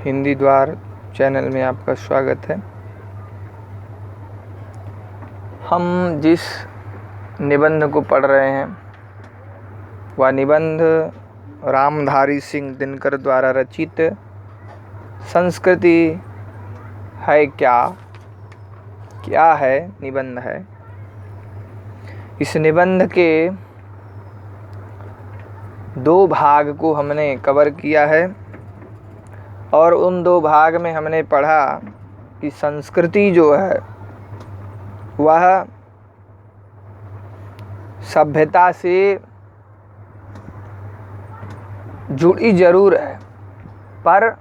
हिंदी द्वार चैनल में आपका स्वागत है। हम जिस निबंध को पढ़ रहे हैं वह निबंध रामधारी सिंह दिनकर द्वारा रचित संस्कृति है क्या है निबंध है। इस निबंध के दो भाग को हमने कवर किया है और उन दो भाग में हमने पढ़ा कि संस्कृति जो है वह सभ्यता से जुड़ी जरूर है, पर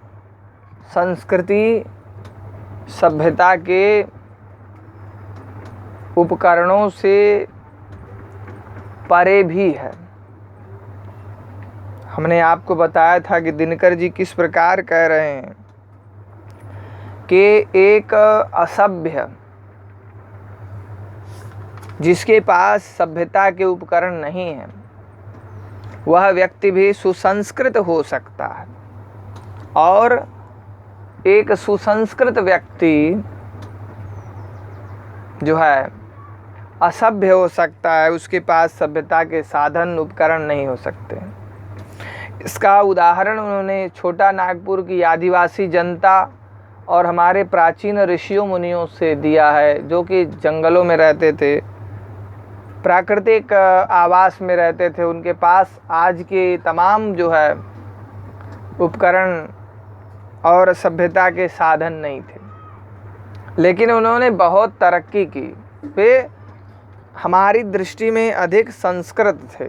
संस्कृति सभ्यता के उपकरणों से परे भी है। हमने आपको बताया था कि दिनकर जी किस प्रकार कह रहे हैं कि एक असभ्य जिसके पास सभ्यता के उपकरण नहीं है वह व्यक्ति भी सुसंस्कृत हो सकता है, और एक सुसंस्कृत व्यक्ति जो है असभ्य हो सकता है, उसके पास सभ्यता के साधन उपकरण नहीं हो सकते। इसका उदाहरण उन्होंने छोटा नागपुर की आदिवासी जनता और हमारे प्राचीन ऋषियों मुनियों से दिया है, जो कि जंगलों में रहते थे, प्राकृतिक आवास में रहते थे। उनके पास आज के तमाम जो है उपकरण और सभ्यता के साधन नहीं थे, लेकिन उन्होंने बहुत तरक्की की। वे हमारी दृष्टि में अधिक संस्कृत थे,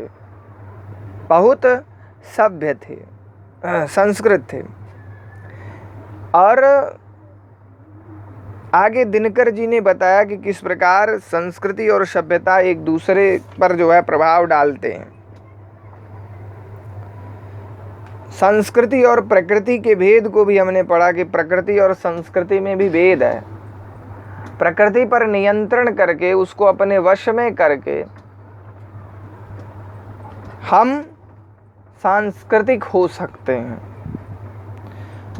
बहुत सभ्य थे, संस्कृत थे। और आगे दिनकर जी ने बताया कि किस प्रकार संस्कृति और सभ्यता एक दूसरे पर जो है प्रभाव डालते हैं। संस्कृति और प्रकृति के भेद को भी हमने पढ़ा कि प्रकृति और संस्कृति में भी भेद है। प्रकृति पर नियंत्रण करके उसको अपने वश में करके हम सांस्कृतिक हो सकते हैं।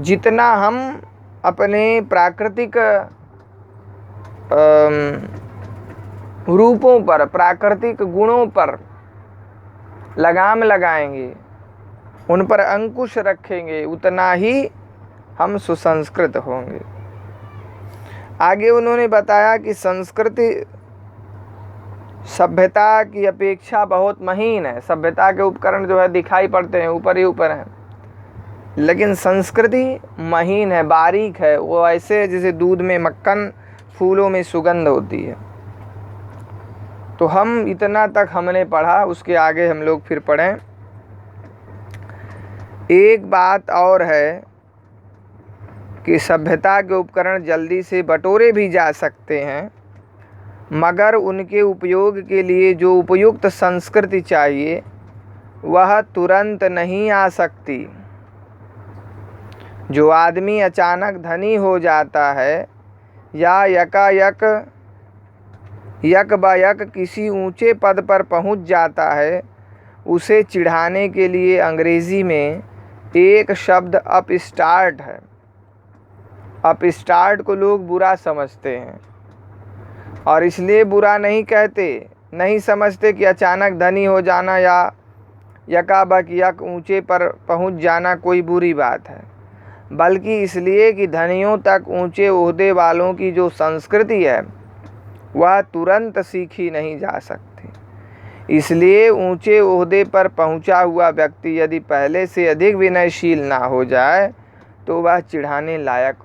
जितना हम अपने प्राकृतिक रूपों पर, प्राकृतिक गुणों पर लगाम लगाएंगे, उन पर अंकुश रखेंगे, उतना ही हम सुसंस्कृत होंगे। आगे उन्होंने बताया कि संस्कृति सभ्यता की अपेक्षा बहुत महीन है। सभ्यता के उपकरण जो है दिखाई पड़ते हैं, ऊपर ही ऊपर हैं, लेकिन संस्कृति महीन है, बारीक है। वो ऐसे जैसे दूध में मक्खन, फूलों में सुगंध होती है। तो हम इतना तक हमने पढ़ा, उसके आगे हम लोग फिर पढ़ें। एक बात और है कि सभ्यता के उपकरण जल्दी से बटोरे भी जा सकते हैं, मगर उनके उपयोग के लिए जो उपयुक्त संस्कृति चाहिए वह तुरंत नहीं आ सकती। जो आदमी अचानक धनी हो जाता है या यकायक यकबायक किसी ऊंचे पद पर पहुंच जाता है, उसे चिढ़ाने के लिए अंग्रेजी में एक शब्द अपस्टार्ट है। अपस्टार्ट को लोग बुरा समझते हैं, और इसलिए बुरा नहीं कहते, नहीं समझते कि अचानक धनी हो जाना या यकाबक ऊंचे पर पहुंच जाना कोई बुरी बात है, बल्कि इसलिए कि धनियों तक ऊंचे ओहदे वालों की जो संस्कृति है वह तुरंत सीखी नहीं जा सकती। इसलिए ऊंचे ओहदे पर पहुंचा हुआ व्यक्ति यदि पहले से अधिक विनयशील ना हो जाए तो वह चिढ़ाने लायक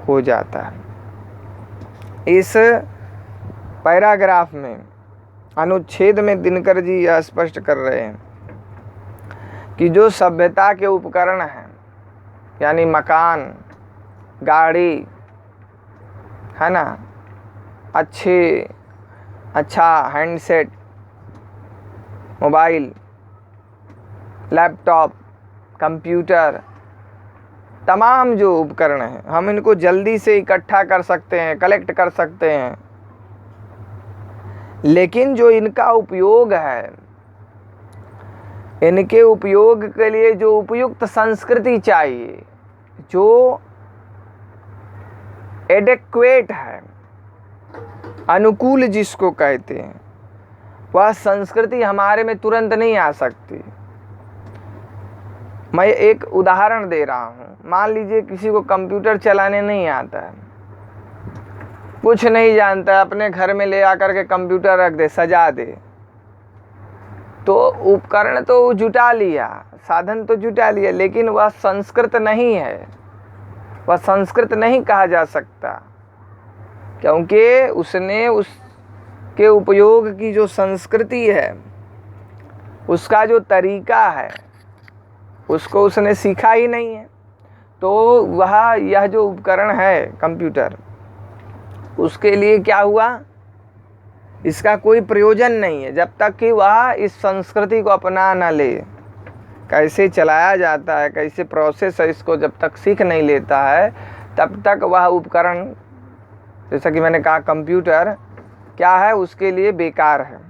हो जाता है। इस पैराग्राफ में, अनुच्छेद में दिनकर जी यह स्पष्ट कर रहे हैं कि जो सभ्यता के उपकरण हैं, यानी मकान, गाड़ी, है ना, अच्छा हैंडसेट, मोबाइल, लैपटॉप, कंप्यूटर, तमाम जो उपकरण हैं, हम इनको जल्दी से इकट्ठा कर सकते हैं, कलेक्ट कर सकते हैं, लेकिन जो इनका उपयोग है, इनके उपयोग के लिए जो उपयुक्त संस्कृति चाहिए जो एडेक्वेट है, अनुकूल जिसको कहते हैं, वह संस्कृति हमारे में तुरंत नहीं आ सकती। मैं एक उदाहरण दे रहा हूँ। मान लीजिए किसी को कंप्यूटर चलाने नहीं आता है, कुछ नहीं जानता है, अपने घर में ले आकर के कंप्यूटर रख दे, सजा दे, तो उपकरण तो जुटा लिया, साधन तो जुटा लिया, लेकिन वह संस्कृत नहीं है, वह संस्कृत नहीं कहा जा सकता, क्योंकि उसने उसके उपयोग की जो संस्कृति है, उसका जो तरीका है, उसको उसने सीखा ही नहीं है। तो वह यह जो उपकरण है कंप्यूटर, उसके लिए क्या हुआ, इसका कोई प्रयोजन नहीं है जब तक कि वह इस संस्कृति को अपना न ले। कैसे चलाया जाता है, कैसे प्रोसेस है, इसको जब तक सीख नहीं लेता है तब तक वह उपकरण, जैसा कि मैंने कहा कंप्यूटर क्या है, उसके लिए बेकार है।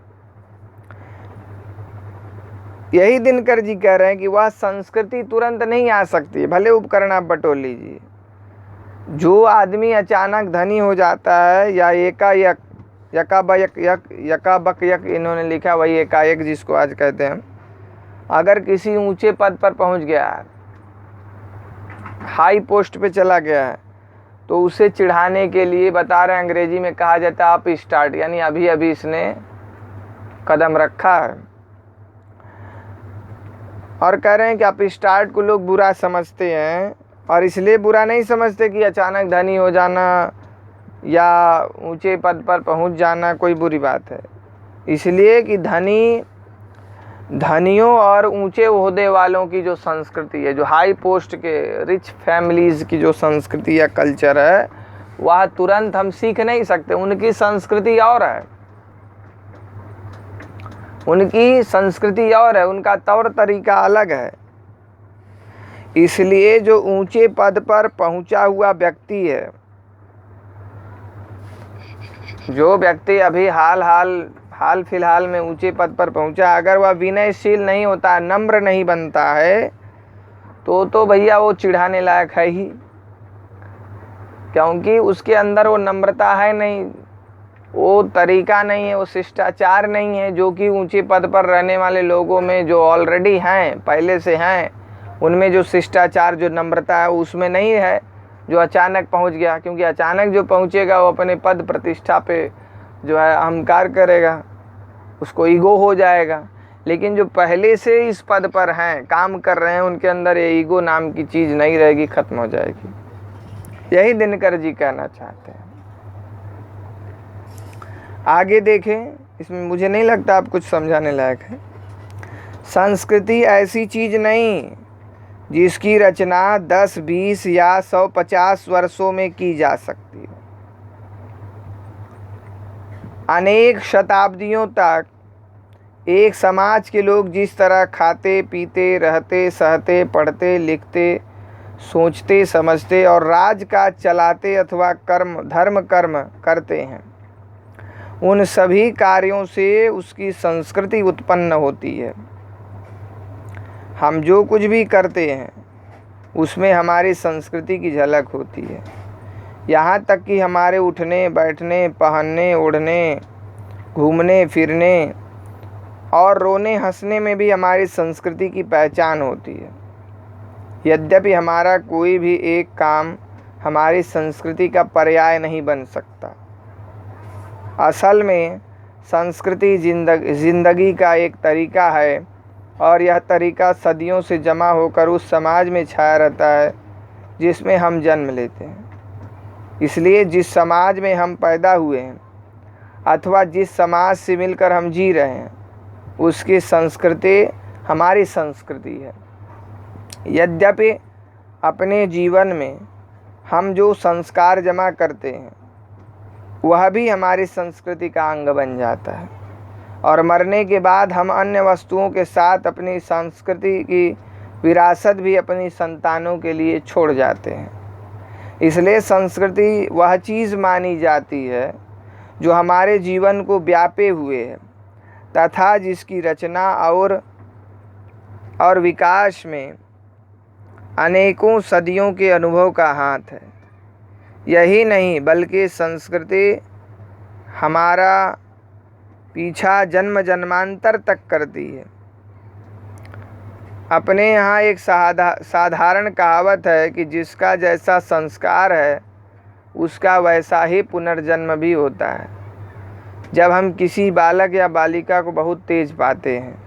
यही दिनकर जी कह रहे हैं कि वह संस्कृति तुरंत नहीं आ सकती है, भले उपकरण आप बटोर लीजिए। जो आदमी अचानक धनी हो जाता है या एकाएक, यकाबक यक इन्होंने लिखा, वही एकाएक जिसको आज कहते हैं, अगर किसी ऊंचे पद पर पहुंच गया है, हाई पोस्ट पे चला गया है, तो उसे चिढ़ाने के लिए बता रहे हैं, अंग्रेजी में कहा जाता है अप स्टार्ट, यानी अभी अभी इसने कदम रखा है। और कह रहे हैं कि अप स्टार्ट को लोग बुरा समझते हैं, और इसलिए बुरा नहीं समझते कि अचानक धनी हो जाना या ऊंचे पद पर पहुंच जाना कोई बुरी बात है। इसलिए कि धनियों और ऊंचे ओहदे वालों की जो संस्कृति है, जो हाई पोस्ट के रिच फैमिलीज़ की जो संस्कृति या कल्चर है, वह तुरंत हम सीख नहीं सकते। उनकी संस्कृति और है, उनकी संस्कृति और है, उनका तौर तरीका अलग है। इसलिए जो ऊंचे पद पर पहुंचा हुआ व्यक्ति है, जो व्यक्ति अभी हाल फिलहाल में ऊंचे पद पर पहुंचा, अगर वह विनयशील नहीं होता, नम्र नहीं बनता है, तो भैया वो चिढ़ाने लायक है ही, क्योंकि उसके अंदर वो नम्रता है नहीं, वो तरीका नहीं है, वो शिष्टाचार नहीं है, जो कि ऊंचे पद पर रहने वाले लोगों में जो ऑलरेडी हैं, पहले से हैं, उनमें जो शिष्टाचार, जो नम्रता है, उसमें नहीं है, जो अचानक पहुंच गया। क्योंकि अचानक जो पहुंचेगा वो अपने पद प्रतिष्ठा पे जो है अहंकार करेगा, उसको ईगो हो जाएगा। लेकिन जो पहले से इस पद पर हैं, काम कर रहे हैं, उनके अंदर ये ईगो नाम की चीज़ नहीं रहेगी, ख़त्म हो जाएगी। यही दिनकर जी कहना चाहते हैं। आगे देखें, इसमें मुझे नहीं लगता आप कुछ समझाने लायक है। संस्कृति ऐसी चीज़ नहीं जिसकी रचना 10, 20 या 150 वर्षों में की जा सकती है। अनेक शताब्दियों तक एक समाज के लोग जिस तरह खाते पीते रहते, सहते, पढ़ते, लिखते, सोचते, समझते और राज काज चलाते अथवा धर्म कर्म करते हैं, उन सभी कार्यों से उसकी संस्कृति उत्पन्न होती है। हम जो कुछ भी करते हैं उसमें हमारी संस्कृति की झलक होती है। यहाँ तक कि हमारे उठने बैठने, पहनने ओढ़ने, घूमने फिरने और रोने हंसने में भी हमारी संस्कृति की पहचान होती है। यद्यपि हमारा कोई भी एक काम हमारी संस्कृति का पर्याय नहीं बन सकता। असल में संस्कृति जिंदगी का एक तरीका है, और यह तरीका सदियों से जमा होकर उस समाज में छाया रहता है जिसमें हम जन्म लेते हैं। इसलिए जिस समाज में हम पैदा हुए हैं अथवा जिस समाज से मिलकर हम जी रहे हैं, उसकी संस्कृति हमारी संस्कृति है। यद्यपि अपने जीवन में हम जो संस्कार जमा करते हैं वह भी हमारी संस्कृति का अंग बन जाता है, और मरने के बाद हम अन्य वस्तुओं के साथ अपनी संस्कृति की विरासत भी अपनी संतानों के लिए छोड़ जाते हैं। इसलिए संस्कृति वह चीज़ मानी जाती है जो हमारे जीवन को व्यापे हुए है तथा जिसकी रचना और विकास में अनेकों सदियों के अनुभव का हाथ है। यही नहीं बल्कि संस्कृति हमारा पीछा जन्म जन्मांतर तक करती है। अपने यहाँ एक साधारण कहावत है कि जिसका जैसा संस्कार है उसका वैसा ही पुनर्जन्म भी होता है। जब हम किसी बालक या बालिका को बहुत तेज पाते हैं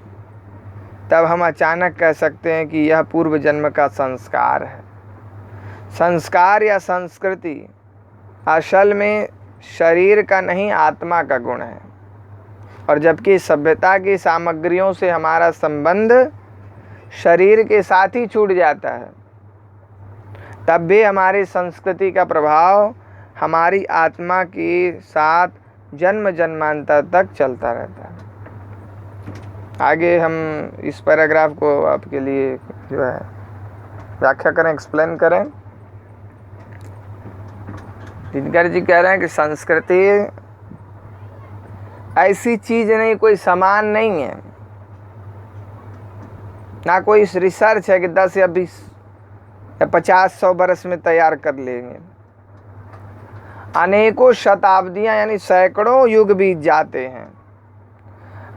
तब हम अचानक कह सकते हैं कि यह पूर्व जन्म का संस्कार है। संस्कार या संस्कृति असल में शरीर का नहीं आत्मा का गुण है, और जबकि सभ्यता की सामग्रियों से हमारा संबंध शरीर के साथ ही छूट जाता है, तब भी हमारी संस्कृति का प्रभाव हमारी आत्मा के साथ जन्म जन्मांतर तक चलता रहता है। आगे हम इस पैराग्राफ को आपके लिए जो है व्याख्या करें, एक्सप्लेन करें। दिनकर जी कह रहे हैं कि संस्कृति ऐसी चीज नहीं, कोई सामान नहीं है, ना कोई रिसर्च है कि 10 या 20 या 50-100 बरस में तैयार कर लेंगे। अनेकों शताब्दियां यानी सैकड़ों युग बीत जाते हैं।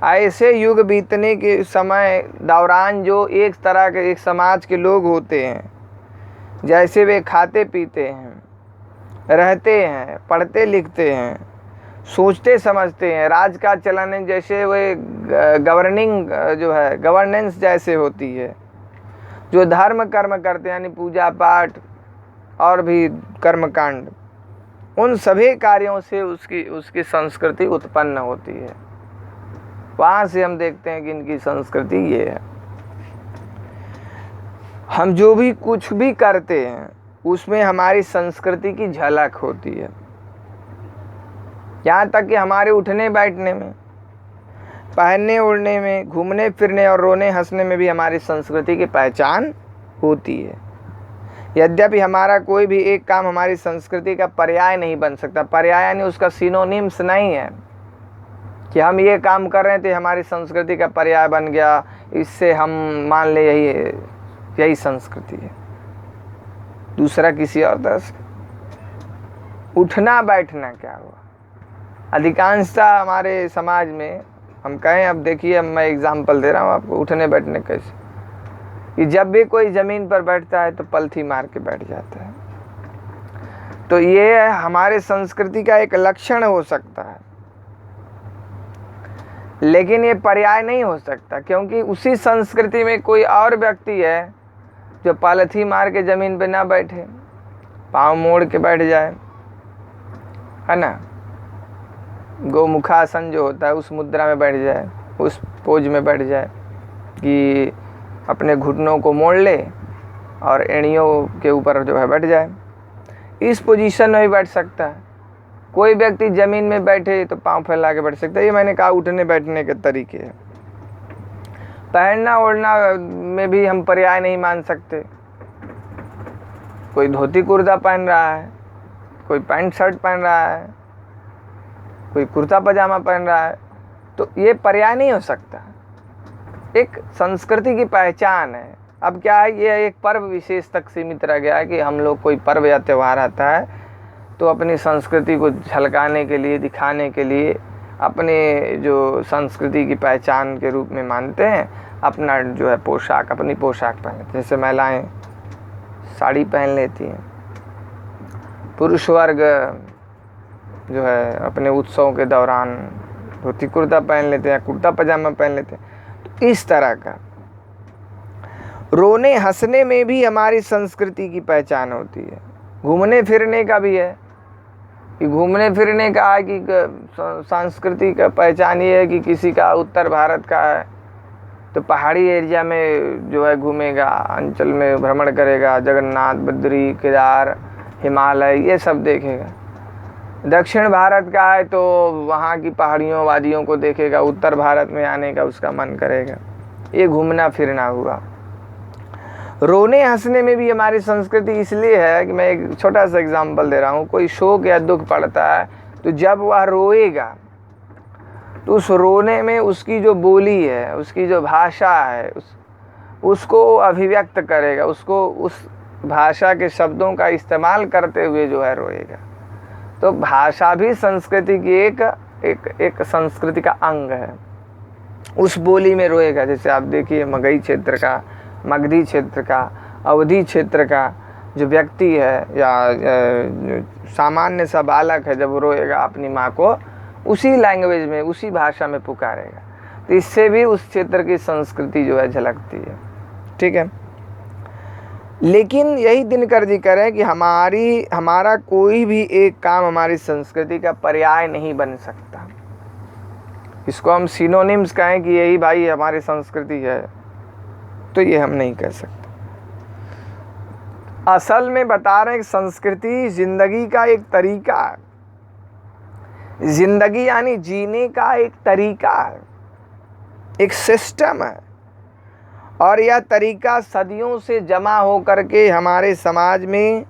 ऐसे युग बीतने के समय दौरान जो एक तरह के एक समाज के लोग होते हैं, जैसे वे खाते पीते हैं, रहते हैं, पढ़ते लिखते हैं, सोचते समझते हैं, राज का चलन है, जैसे वे गवर्निंग जो है गवर्नेंस जैसे होती है, जो धर्म कर्म करते हैं यानी पूजा पाठ और भी कर्मकांड, उन सभी कार्यों से उसकी संस्कृति उत्पन्न होती है। वहाँ से हम देखते हैं कि इनकी संस्कृति ये है। हम जो भी कुछ भी करते हैं उसमें हमारी संस्कृति की झलक होती है। यहाँ तक कि हमारे उठने बैठने में, पहनने ओढ़ने में, घूमने फिरने और रोने हंसने में भी हमारी संस्कृति की पहचान होती है। यद्यपि हमारा कोई भी एक काम हमारी संस्कृति का पर्याय नहीं बन सकता। पर्याय यानी उसका सिनोनिम्स नहीं है कि हम ये काम कर रहे थे हमारी संस्कृति का पर्याय बन गया, इससे हम मान ले यही संस्कृति है। दूसरा किसी और तरह से उठना बैठना क्या हुआ? अधिकांशतः हमारे समाज में हम कहें, अब देखिए, अब मैं एग्जाम्पल दे रहा हूँ आपको उठने बैठने कैसे, कि जब भी कोई ज़मीन पर बैठता है तो पलथी मार के बैठ जाता है। तो ये हमारे संस्कृति का एक लक्षण हो सकता है, लेकिन ये पर्याय नहीं हो सकता, क्योंकि उसी संस्कृति में कोई और व्यक्ति है जो पलथी मार के ज़मीन पे ना बैठे, पाँव मोड़ के बैठ जाए, है ना, गोमुखासन जो होता है उस मुद्रा में बैठ जाए, उस पोज में बैठ जाए कि अपने घुटनों को मोड़ ले और एड़ियों के ऊपर जो है बैठ जाए। इस पोजीशन में भी बैठ सकता है। कोई व्यक्ति ज़मीन में बैठे तो पाँव फैला के बैठ सकता है। ये मैंने कहा उठने बैठने के तरीके हैं। पहनना ओढ़ना में भी हम पर्याय नहीं मान सकते। कोई धोती कुर्ता पहन रहा है, कोई पैंट शर्ट पहन रहा है, कोई कुर्ता पजामा पहन रहा है, तो ये पर्याय नहीं हो सकता। एक संस्कृति की पहचान है। अब क्या है, ये एक पर्व विशेष तक सीमित रह गया है कि हम लोग कोई पर्व या त्यौहार आता है तो अपनी संस्कृति को झलकाने के लिए, दिखाने के लिए, अपने जो संस्कृति की पहचान के रूप में मानते हैं अपना जो है पोशाक, अपनी पोशाक पहन लेते हैं। जैसे महिलाएं साड़ी पहन लेती हैं, पुरुष वर्ग जो है अपने उत्सवों के दौरान धोती कुर्ता पहन लेते हैं, कुर्ता पजामा पहन लेते हैं। तो इस तरह का रोने हंसने में भी हमारी संस्कृति की पहचान होती है। घूमने फिरने का भी है कि घूमने फिरने का है कि संस्कृति का पहचान ये है कि किसी का उत्तर भारत का है तो पहाड़ी एरिया में जो है घूमेगा, अंचल में भ्रमण करेगा, जगन्नाथ, बद्री, केदार, हिमालय ये सब देखेगा। दक्षिण भारत का है तो वहाँ की पहाड़ियों वादियों को देखेगा, उत्तर भारत में आने का उसका मन करेगा। ये घूमना फिरना हुआ। रोने हंसने में भी हमारी संस्कृति इसलिए है कि मैं एक छोटा सा एग्जांपल दे रहा हूँ। कोई शोक या दुख पड़ता है तो जब वह रोएगा तो उस रोने में उसकी जो बोली है, उसकी जो भाषा है, उसको अभिव्यक्त करेगा, उसको उस भाषा के शब्दों का इस्तेमाल करते हुए जो है रोएगा। तो भाषा भी संस्कृति की एक संस्कृति का अंग है। उस बोली में रोएगा। जैसे आप देखिए मगही क्षेत्र का, मगधी क्षेत्र का, अवधी क्षेत्र का जो व्यक्ति है या सामान्य सा बालक है, जब रोएगा अपनी माँ को उसी लैंग्वेज में, उसी भाषा में पुकारेगा। तो इससे भी उस क्षेत्र की संस्कृति जो है झलकती है। ठीक है। लेकिन यही दिनकर जी कह रहे हैं कि हमारा कोई भी एक काम हमारी संस्कृति का पर्याय नहीं बन सकता। इसको हम सिनोनिम्स कहें कि यही भाई हमारी संस्कृति है, तो ये हम नहीं कह सकते। असल में बता रहे हैं कि संस्कृति जिंदगी का एक तरीका है। जिंदगी यानी जीने का एक तरीका है, एक सिस्टम है। और यह तरीका सदियों से जमा होकर के हमारे समाज में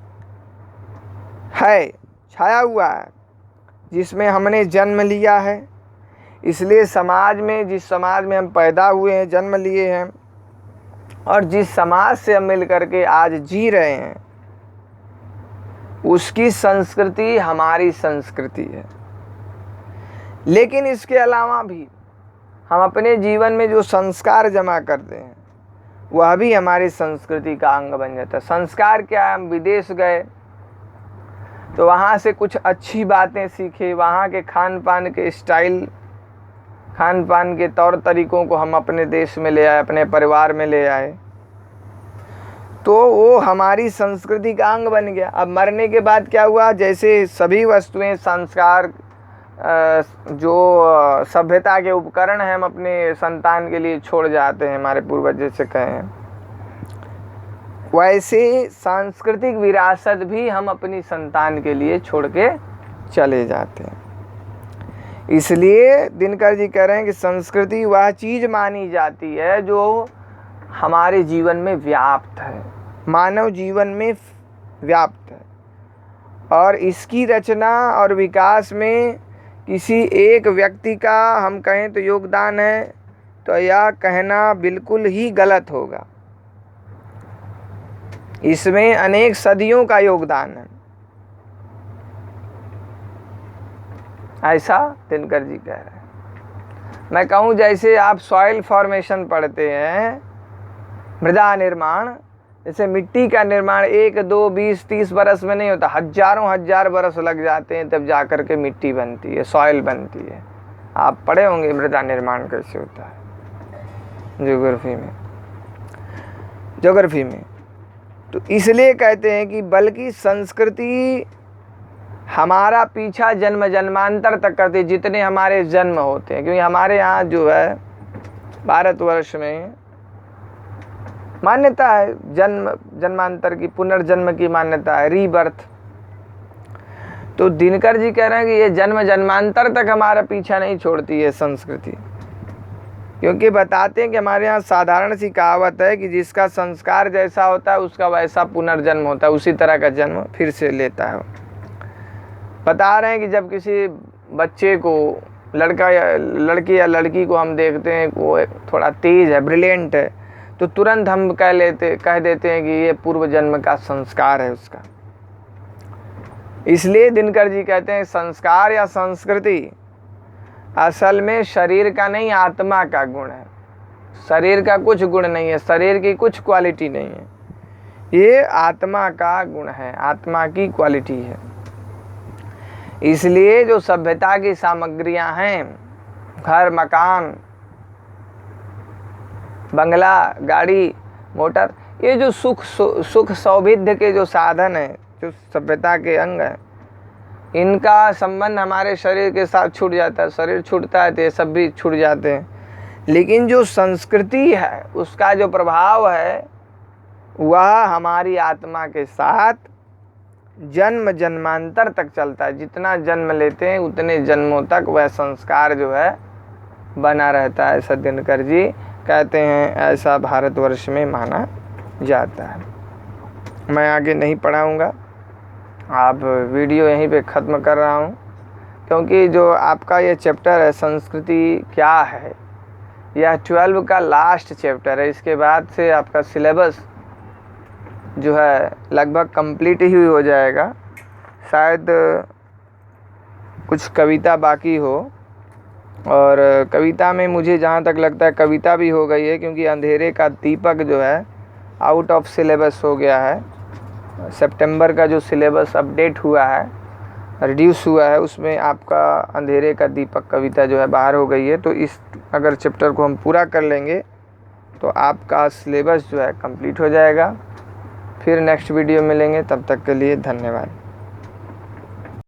है, छाया हुआ है, जिसमें हमने जन्म लिया है। इसलिए समाज में, जिस समाज में हम पैदा हुए हैं, जन्म लिए हैं, और जिस समाज से हम मिल करके आज जी रहे हैं, उसकी संस्कृति हमारी संस्कृति है। लेकिन इसके अलावा भी हम अपने जीवन में जो संस्कार जमा करते हैं वह भी हमारी संस्कृति का अंग बन जाता है। संस्कार क्या है? हम विदेश गए तो वहाँ से कुछ अच्छी बातें सीखे, वहाँ के खान पान के स्टाइल, खान पान के तौर तरीक़ों को हम अपने देश में ले आए, अपने परिवार में ले आए, तो वो हमारी संस्कृति का अंग बन गया। अब मरने के बाद क्या हुआ? जैसे सभी वस्तुएं, संस्कार, जो सभ्यता के उपकरण हैं, हम अपने संतान के लिए छोड़ जाते हैं, हमारे पूर्वज जैसे कहें, वैसे सांस्कृतिक विरासत भी हम अपनी संतान के लिए छोड़ के चले जाते हैं। इसलिए दिनकर जी कह रहे हैं कि संस्कृति वह चीज़ मानी जाती है जो हमारे जीवन में व्याप्त है, मानव जीवन में व्याप्त है, और इसकी रचना और विकास में किसी एक व्यक्ति का हम कहें तो योगदान है, तो यह कहना बिल्कुल ही गलत होगा। इसमें अनेक सदियों का योगदान है, ऐसा दिनकर जी कह रहे हैं। मैं कहूँ जैसे आप सॉइल फॉर्मेशन पढ़ते हैं, मृदा निर्माण, जैसे मिट्टी का निर्माण 1, 2, 20, 30 बरस में नहीं होता, हजारों हजार बरस लग जाते हैं तब जा कर के मिट्टी बनती है, सॉइल बनती है। आप पढ़े होंगे मृदा निर्माण कैसे होता है ज्योग्राफी में। तो इसलिए कहते हैं कि बल्कि संस्कृति हमारा पीछा जन्म जन्मांतर तक करती है, जितने हमारे जन्म होते हैं। क्योंकि हमारे यहाँ जो है भारतवर्ष में मान्यता है जन्मांतर की, पुनर्जन्म की मान्यता है, रीबर्थ। तो दिनकर जी कह रहे हैं कि ये जन्म जन्मांतर तक हमारा पीछा नहीं छोड़ती है संस्कृति। क्योंकि बताते हैं कि हमारे यहाँ साधारण सी कहावत है कि जिसका संस्कार जैसा होता है उसका वैसा पुनर्जन्म होता है, उसी तरह का जन्म फिर से लेता है। बता रहे हैं कि जब किसी बच्चे को, लड़की या लड़की को हम देखते हैं वो थोड़ा तेज है, ब्रिलियंट है, तो तुरंत हम कह देते हैं कि ये पूर्व जन्म का संस्कार है उसका। इसलिए दिनकर जी कहते हैं संस्कार या संस्कृति असल में शरीर का नहीं, आत्मा का गुण है। शरीर का कुछ गुण नहीं है, शरीर की कुछ क्वालिटी नहीं है, ये आत्मा का गुण है, आत्मा की क्वालिटी है। इसलिए जो सभ्यता की सामग्रियां हैं, घर, मकान, बंगला, गाड़ी, मोटर, ये जो सुख सौविध्य के जो साधन हैं, जो सभ्यता के अंग हैं, इनका संबंध हमारे शरीर के साथ छूट जाता है। शरीर छूटता है तो ये सब भी छूट जाते हैं। लेकिन जो संस्कृति है उसका जो प्रभाव है वह हमारी आत्मा के साथ जन्म जन्मांतर तक चलता है। जितना जन्म लेते हैं उतने जन्मों तक वह संस्कार जो है बना रहता है। ऐसा दिनकर जी कहते हैं, ऐसा भारतवर्ष में माना जाता है। मैं आगे नहीं पढ़ाऊँगा, आप वीडियो यहीं पे ख़त्म कर रहा हूँ, क्योंकि जो आपका ये चैप्टर है संस्कृति क्या है, यह 12 का लास्ट चैप्टर है। इसके बाद से आपका सिलेबस जो है लगभग कंप्लीट ही हो जाएगा। शायद कुछ कविता बाकी हो, और कविता में मुझे जहाँ तक लगता है कविता भी हो गई है, क्योंकि अंधेरे का दीपक जो है आउट ऑफ सिलेबस हो गया है। सितंबर का जो सिलेबस अपडेट हुआ है, रिड्यूस हुआ है, उसमें आपका अंधेरे का दीपक कविता जो है बाहर हो गई है। तो इस अगर चैप्टर को हम पूरा कर लेंगे तो आपका सिलेबस जो है कंप्लीट हो जाएगा। फिर नेक्स्ट वीडियो मिलेंगे, तब तक के लिए धन्यवाद।